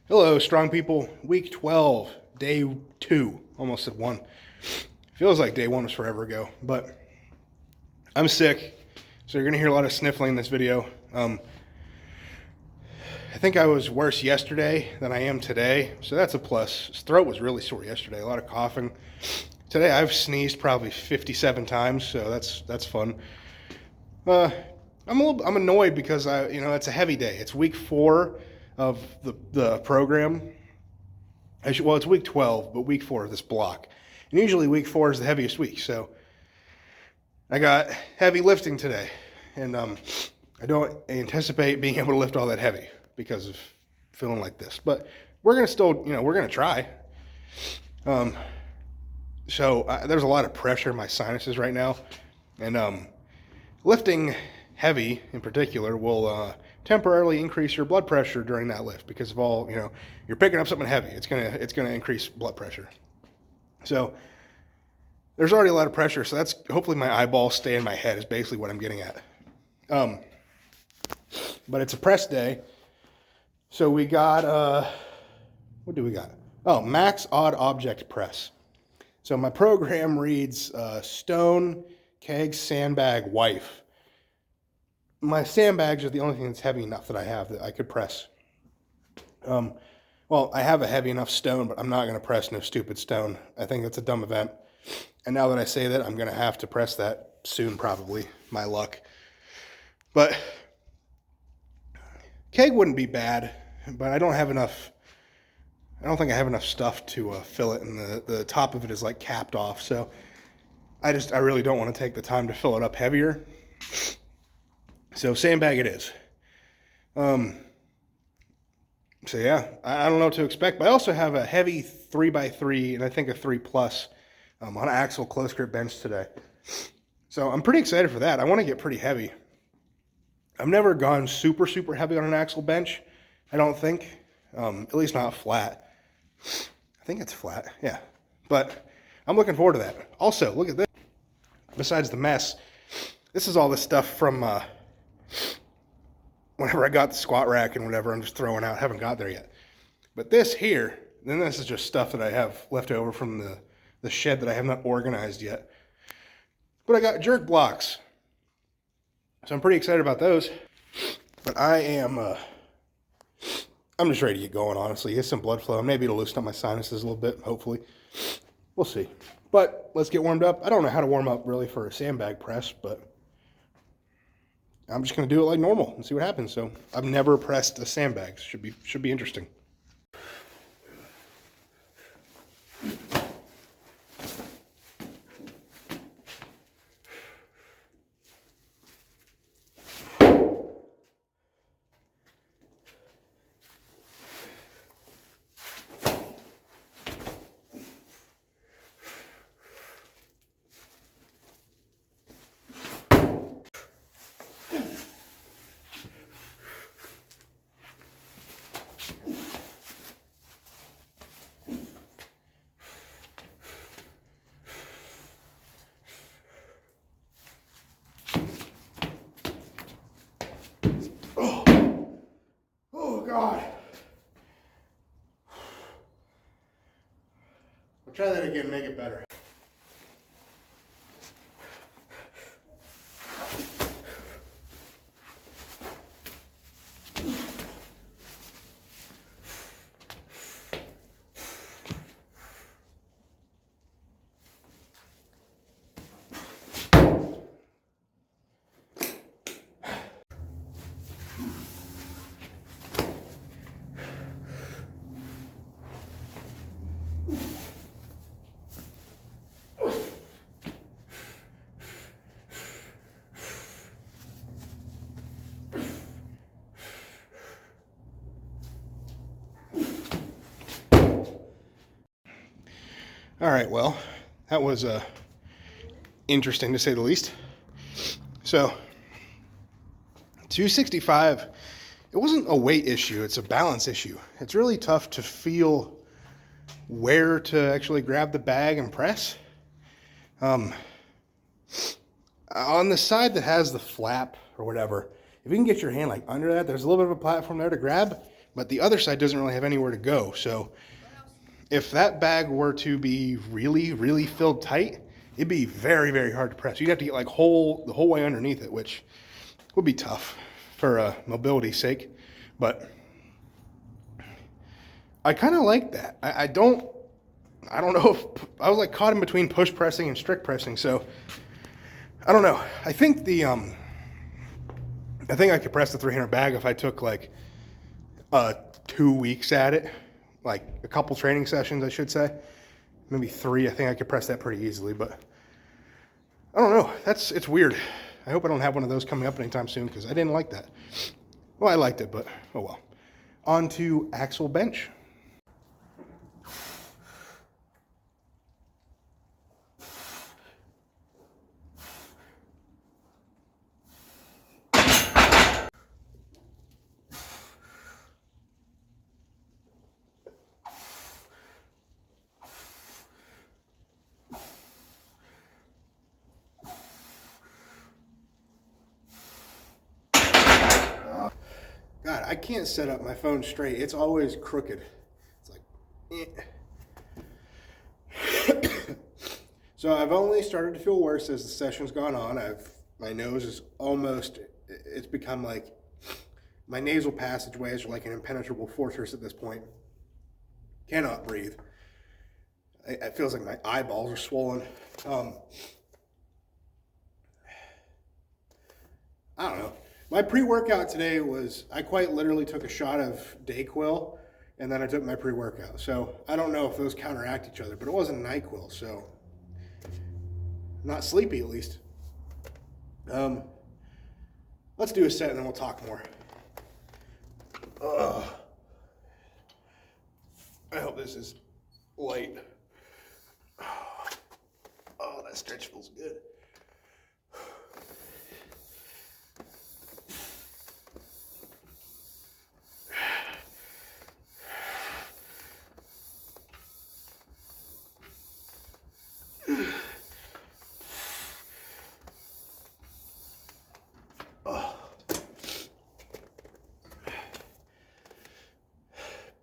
Hello, strong people. Week 12, day 2. Almost at 1. Feels like day 1 was forever ago, but I'm sick, so you're going to hear a lot of sniffling in this video. I think I was worse yesterday than I am today, so that's a plus. His throat was really sore yesterday, a lot of coughing. Today I've sneezed probably 57 times, so that's fun. I'm annoyed because it's a heavy day. It's week 4 of the program. Well, it's week 12, but week 4 of this block. And usually week 4 is the heaviest week, so I got heavy lifting today, and I don't anticipate being able to lift all that heavy because of feeling like this. But we're gonna still, we're gonna try. So there's a lot of pressure in my sinuses right now, and lifting heavy in particular will temporarily increase your blood pressure during that lift because of all, you're picking up something heavy. It's gonna increase blood pressure. So there's already a lot of pressure. So that's hopefully my eyeballs stay in my head is basically what I'm getting at. But it's a press day. So we got, what do we got? Oh, max odd object press. So my program reads stone, keg, sandbag, wife. My sandbags are the only thing that's heavy enough that I have that I could press. Well, I have a heavy enough stone, but I'm not going to press no stupid stone. I think that's a dumb event. And now that I say that, I'm going to have to press that soon probably, my luck. But keg wouldn't be bad, but I don't have enough. I don't think I have enough stuff to fill it, and the top of it is like capped off. So I really don't want to take the time to fill it up heavier. So sandbag it is. So yeah, I don't know what to expect, but I also have a heavy 3x3 and I think a 3+ on an axle close grip bench today. So I'm pretty excited for that. I want to get pretty heavy. I've never gone super heavy on an axle bench, I don't think. At least not flat. I think it's flat, yeah. But I'm looking forward to that. Also, look at this. Besides the mess, this is all the stuff from whenever I got the squat rack and whatever. I'm just throwing out. Haven't got there yet. But this here, then this is just stuff that I have left over from the shed that I have not organized yet. But I got jerk blocks. So I'm pretty excited about those. But I'm just ready to get going, honestly. Get some blood flow. Maybe it'll loosen up my sinuses a little bit, hopefully. We'll see. But let's get warmed up. I don't know how to warm up really for a sandbag press, but I'm just going to do it like normal and see what happens. So I've never pressed a sandbag. Should be interesting. God. I'll try that again, make it better. All right, well, that was interesting to say the least. So 265, it wasn't a weight issue, it's a balance issue. It's really tough to feel where to actually grab the bag and press. On the side that has the flap or whatever, if you can get your hand like under that, there's a little bit of a platform there to grab, but the other side doesn't really have anywhere to go. So if that bag were to be really, really filled tight, it'd be very, very hard to press. You'd have to get like the whole way underneath it, which would be tough for mobility's sake. But I kind of like that. I don't know if I was like caught in between push pressing and strict pressing. So I don't know. I think I could press the 300 bag if I took like 2 weeks at it, like a couple training sessions, I should say, maybe 3. I think I could press that pretty easily, but I don't know. It's weird. I hope I don't have one of those coming up anytime soon because I didn't like that. Well, I liked it, but oh well. On to axle bench. God, I can't set up my phone straight. It's always crooked. It's like, eh. So I've only started to feel worse as the session's gone on. My nose is it's become like, my nasal passageways are like an impenetrable fortress at this point. Cannot breathe. It feels like my eyeballs are swollen. I don't know. My pre-workout today was, I quite literally took a shot of Dayquil, and then I took my pre-workout. So I don't know if those counteract each other, but it wasn't NyQuil, so I'm not sleepy at least. Let's do a set and then we'll talk more. I hope this is light. Oh, that stretch feels good.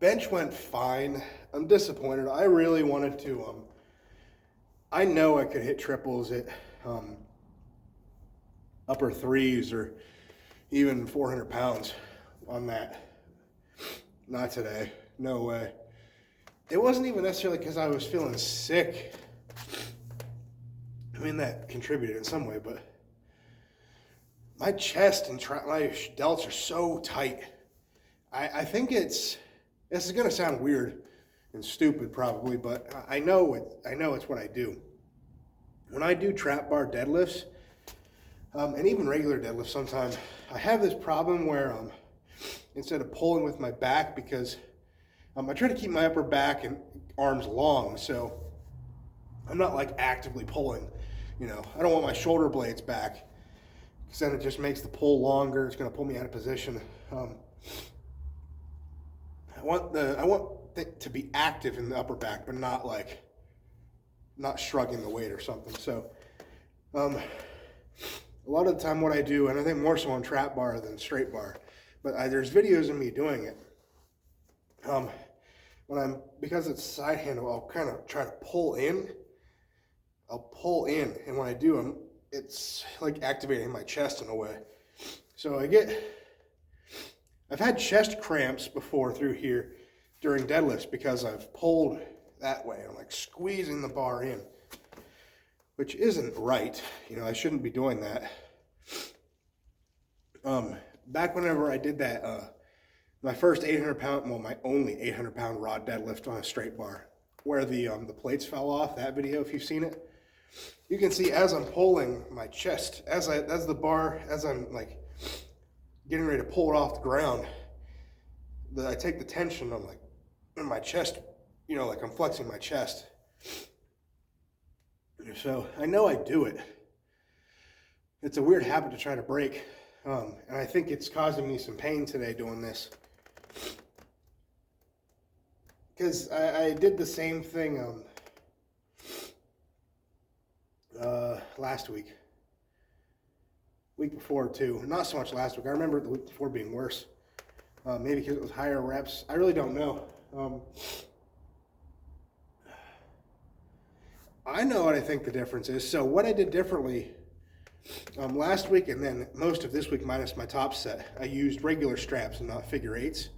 Bench went fine. I'm disappointed. I really wanted to, I know I could hit triples at upper 3s or even 400 pounds on that. Not today. No way. It wasn't even necessarily because I was feeling sick. I mean, that contributed in some way, but my chest and my delts are so tight. I think this is going to sound weird and stupid probably, but I know it's what I do. When I do trap bar deadlifts, and even regular deadlifts sometimes, I have this problem where instead of pulling with my back, because I try to keep my upper back and arms long, so I'm not like actively pulling, I don't want my shoulder blades back, because then it just makes the pull longer. It's going to pull me out of position. I want it to be active in the upper back, but not shrugging the weight or something. So a lot of the time what I do, and I think more so on trap bar than straight bar, but there's videos of me doing it. Because it's side handle, I'll kind of try to pull in. I'll pull in, and when I do, it's like activating my chest in a way. So I've had chest cramps before through here during deadlifts because I've pulled that way. I'm like squeezing the bar in, which isn't right. I shouldn't be doing that. Back whenever I did that, my first 800-pound, well, my only 800-pound rod deadlift on a straight bar, where the plates fell off, that video, if you've seen it, you can see as I'm pulling my chest, as I'm like getting ready to pull it off the ground, I take the tension, I'm like, in my chest, like I'm flexing my chest. So I know I do it. It's a weird habit to try to break. And I think it's causing me some pain today doing this. Because I did the same thing last week. Week before too. Not so much last week. I remember the week before being worse. Maybe because it was higher reps. I really don't know. I know what I think the difference is. So what I did differently last week and then most of this week minus my top set, I used regular straps and not figure eights.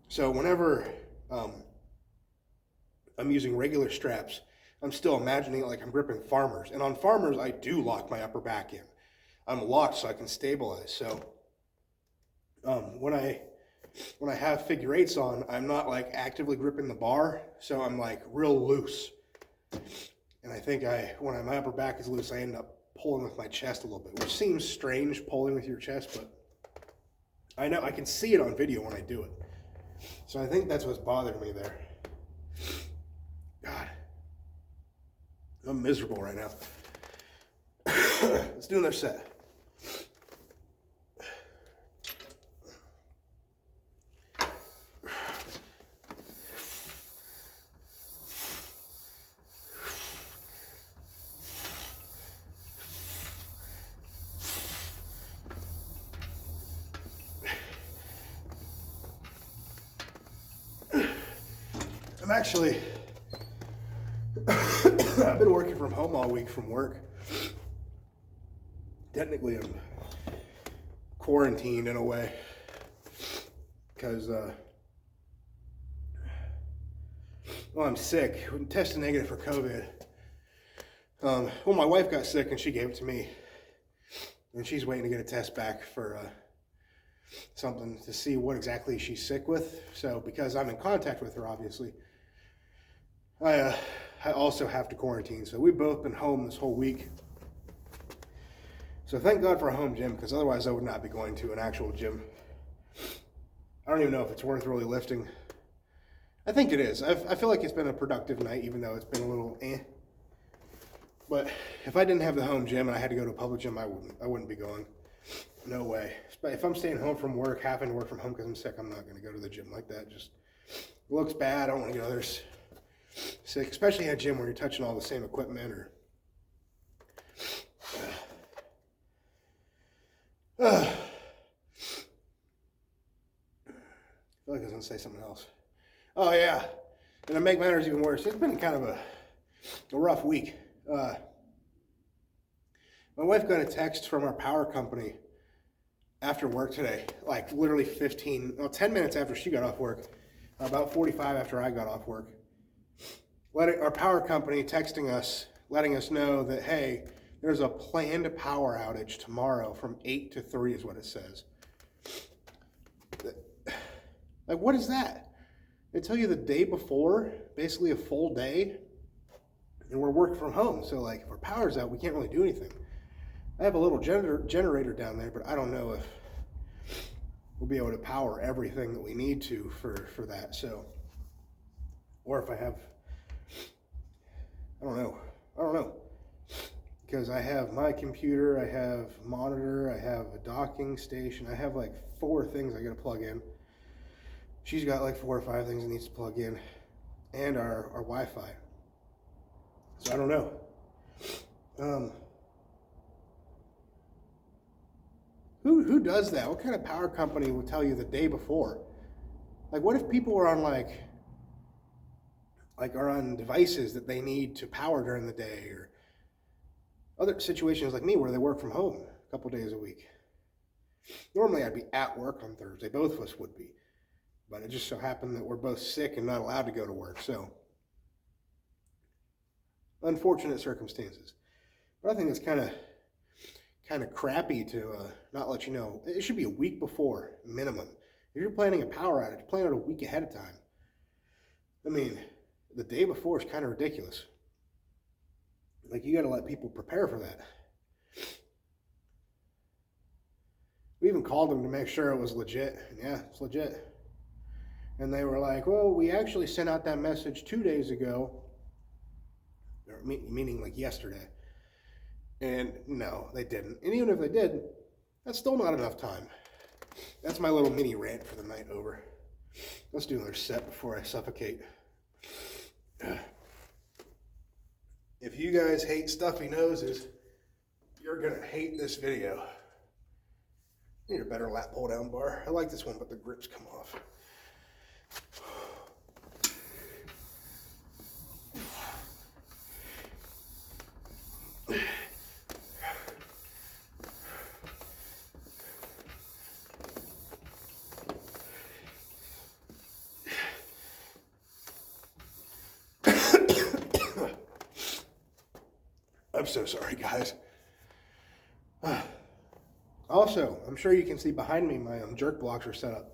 So whenever I'm using regular straps, I'm still imagining it like I'm gripping farmers. And on farmers, I do lock my upper back in. I'm locked so I can stabilize. So when I have figure eights on, I'm not like actively gripping the bar, so I'm like real loose. And I think when my upper back is loose, I end up pulling with my chest a little bit, which seems strange, pulling with your chest, but I know I can see it on video when I do it. So I think that's what's bothering me there. God, I'm miserable right now. Let's do another set. I'm actually, I've been working from home all week from work. Technically, I'm quarantined in a way because, well, I'm sick. I tested negative for COVID. Well, my wife got sick and she gave it to me, and she's waiting to get a test back for something to see what exactly she's sick with. So, because I'm in contact with her, obviously, I also have to quarantine. So we've both been home this whole week. So thank God for a home gym, because otherwise I would not be going to an actual gym. I don't even know if it's worth really lifting. I think it is. I feel like it's been a productive night, even though it's been a little eh. But if I didn't have the home gym and I had to go to a public gym, I wouldn't be going. No way. But if I'm staying home from work, having to work from home because I'm sick, I'm not going to go to the gym like that. Just looks bad. I don't want to get others sick, especially at a gym where you're touching all the same equipment or I feel like I was going to say something else. Oh, yeah. And to make matters even worse, it's been kind of a rough week. My wife got a text from our power company after work today, like literally 10 minutes after she got off work, about 45 after I got off work. Our power company texting us, letting us know that, hey, there's a planned power outage tomorrow from 8 to 3 is what it says. Like, what is that? They tell you the day before, basically a full day, and we're working from home. So, like, if our power's out, we can't really do anything. I have a little generator down there, but I don't know if we'll be able to power everything that we need to for that. So, or if I have, I don't know. Because I have my computer, I have monitor, I have a docking station, I have like 4 things I gotta plug in. She's got like 4 or 5 things that needs to plug in, and our Wi-Fi. So I don't know. Who does that? What kind of power company will tell you the day before? Like, what if people are on like are on devices that they need to power during the day, or other situations like me where they work from home a couple days a week? Normally I'd be at work on Thursday. Both of us would be. But it just so happened that we're both sick and not allowed to go to work. So, unfortunate circumstances. But I think it's kind of crappy to not let you know. It should be a week before, minimum. If you're planning a power outage, plan it a week ahead of time. I mean, the day before is kind of ridiculous. Like, you got to let people prepare for that. We even called them to make sure it was legit. And yeah, it's legit. And they were like, well, we actually sent out that message 2 days ago, or meaning like yesterday. And no, they didn't. And even if they did, that's still not enough time. That's my little mini rant for the night over. Let's do another set before I suffocate. If you guys hate stuffy noses, you're going to hate this video. Need a better lat pull down bar. I like this one, but the grips come off. I'm so sorry, guys. Also, I'm sure you can see behind me my jerk blocks are set up.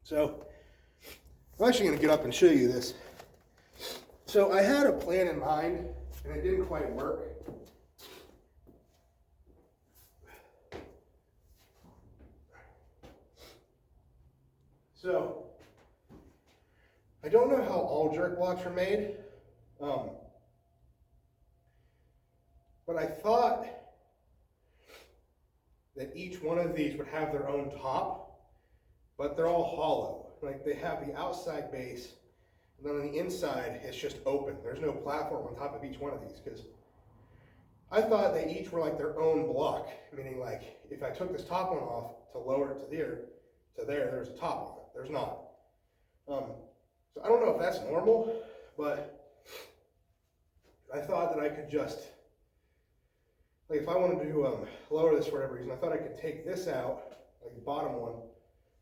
So, I'm actually going to get up and show you this. So, I had a plan in mind, and it didn't quite work. So, I don't know how all jerk blocks are made, but I thought that each one of these would have their own top, but they're all hollow. Like they have the outside base, and then on the inside, it's just open. There's no platform on top of each one of these, because I thought they each were like their own block, meaning like if I took this top one off to lower it to there, there's a top on it. There's not. So I don't know if that's normal, but I thought that I could just, like if I wanted to lower this for whatever reason, I thought I could take this out, like the bottom one,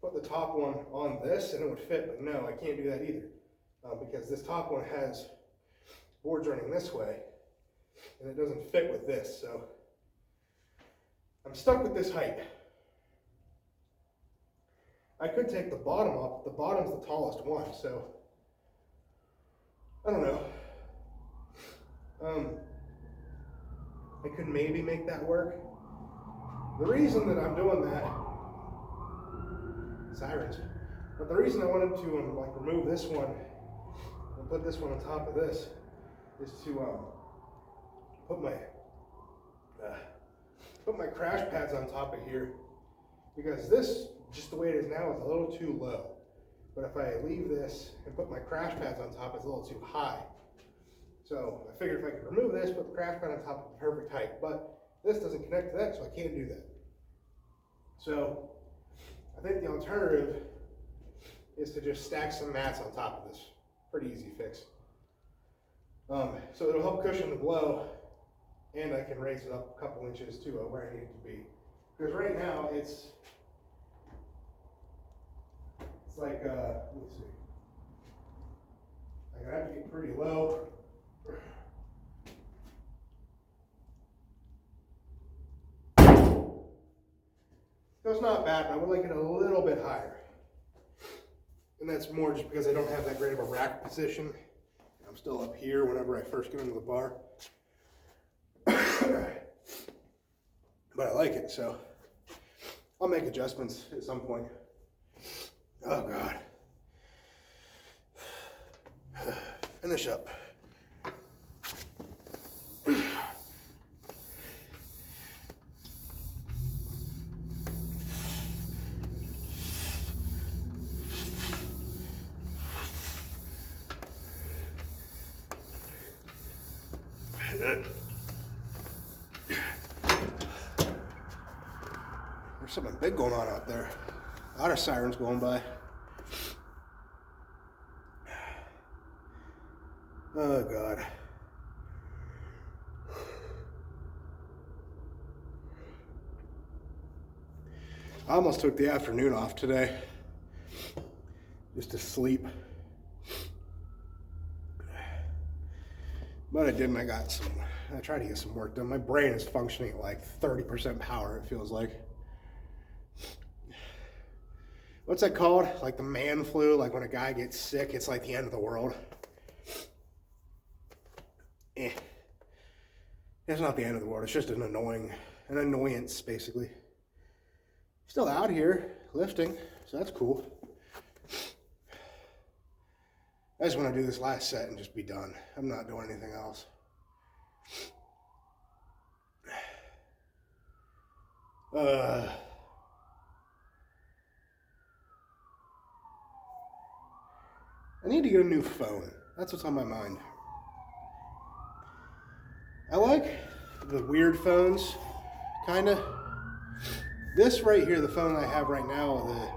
put the top one on this and it would fit, but no, I can't do that either. Because this top one has boards running this way and it doesn't fit with this, so I'm stuck with this height. I could take the bottom off, but the bottom's the tallest one, so I don't know. I could maybe make that work. The reason that I'm doing that, sirens, but the reason I wanted to like remove this one and put this one on top of this is to put my crash pads on top of here, because this, just the way it is now, is a little too low. But if I leave this and put my crash pads on top, it's a little too high. So I figured if I could remove this, put the crash pad on top of the perfect height, but this doesn't connect to that, so I can't do that. So I think the alternative is to just stack some mats on top of this. Pretty easy fix. So it'll help cushion the blow, and I can raise it up a couple inches to where I need it to be. Because right now it's like, let me see. I have to get pretty low. So it's not bad, but I would like it a little bit higher. And that's more just because I don't have that great of a rack position. I'm still up here whenever I first get into the bar. But I like it, so I'll make adjustments at some point. Oh God. Finish up. There's something big going on out there. A lot of sirens going by. Oh God. I almost took the afternoon off today just to sleep. But I didn't. I tried to get some work done. My brain is functioning at like 30% power, it feels like. What's that called? Like the man flu, like when a guy gets sick, it's like the end of the world. It's not the end of the world, it's just an annoyance, basically. Still out here lifting, so that's cool. I just want to do this last set and just be done. I'm not doing anything else. I need to get a new phone. That's what's on my mind. I like the weird phones, kinda. This right here, the phone I have right now, the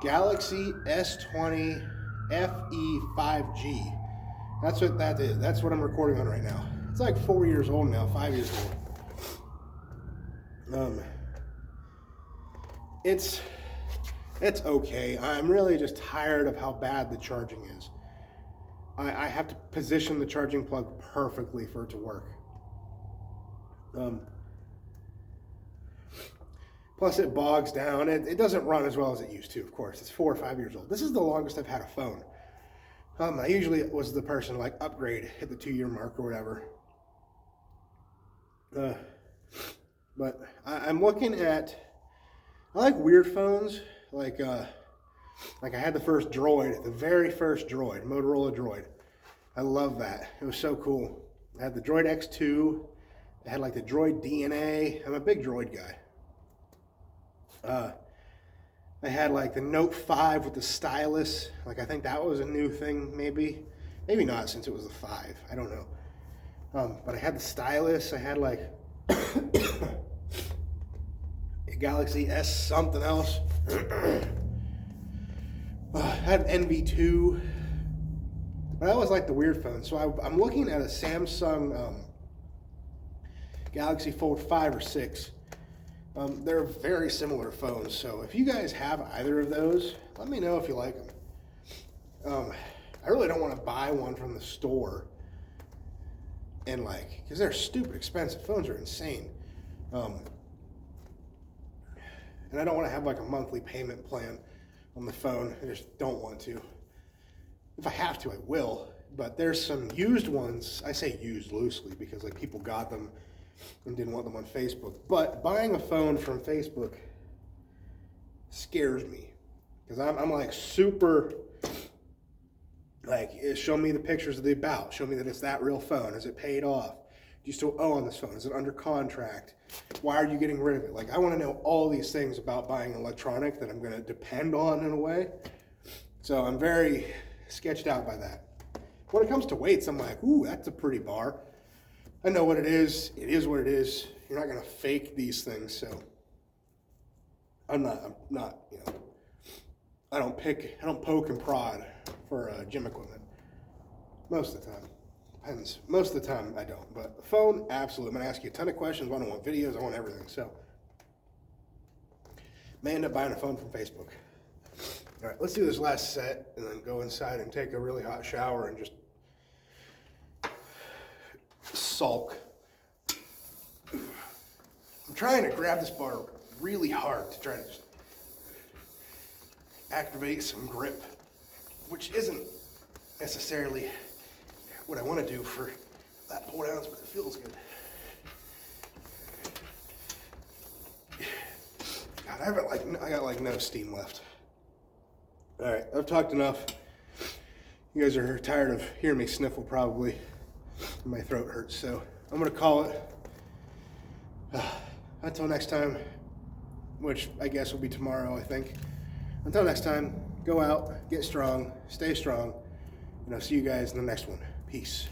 Galaxy S20 FE 5G. That's what that is. That's what I'm recording on right now. It's like 4 years old now, 5 years old. It's okay. I'm really just tired of how bad the charging is. I have to position the charging plug perfectly for it to work. Plus it bogs down. It doesn't run as well as it used to, of course. It's 4 or 5 years old. This is the longest I've had a phone. I usually was the person to like upgrade, hit the 2-year mark or whatever. But I'm looking at, I like weird phones, like I had the first Droid, the very first Droid, Motorola Droid. I love that. It was so cool. I had the Droid X2. I had like the Droid DNA. I'm a big Droid guy. I had like the Note 5 with the stylus. Like I think that was a new thing, maybe. Maybe not since it was the 5. I don't know. But I had the stylus. I had like a Galaxy S something else. I had NV2. But I always like the weird phones. So I'm looking at a Samsung Galaxy Fold 5 or 6. They're very similar phones, so if you guys have either of those, let me know if you like them. I really don't want to buy one from the store, and like, because they're stupid expensive. Phones are insane. And I don't want to have like a monthly payment plan on the phone. I just don't want to. If I have to, I will. But there's some used ones. I say used loosely because like people got them and didn't want them on Facebook. But buying a phone from Facebook scares me because I'm like super, like, show me the pictures of the about, show me that it's that real phone. Is it paid off? Do you still owe on this phone? Is it under contract? Why are you getting rid of it? Like, I want to know all these things about buying electronic that I'm going to depend on in a way. So I'm very sketched out by that. When it comes to weights, I'm like, ooh, that's a pretty bar. I know what it is. It is what it is. You're not going to fake these things, so I'm not, you know, I don't poke and prod for gym equipment. Most of the time. Depends. Most of the time I don't, but the phone, absolutely. I'm going to ask you a ton of questions. I want videos. I want everything, so may end up buying a phone from Facebook. All right, let's do this last set and then go inside and take a really hot shower and just sulk. I'm trying to grab this bar really hard to try to just activate some grip, which isn't necessarily what I want to do for that pull downs, but it feels good. God, I got like no steam left. All right, I've talked enough. You guys are tired of hearing me sniffle probably. My throat hurts, so I'm gonna call it. Until next time, which I guess will be tomorrow, I think. Until next time, go out, get strong, stay strong, and I'll see you guys in the next one. Peace.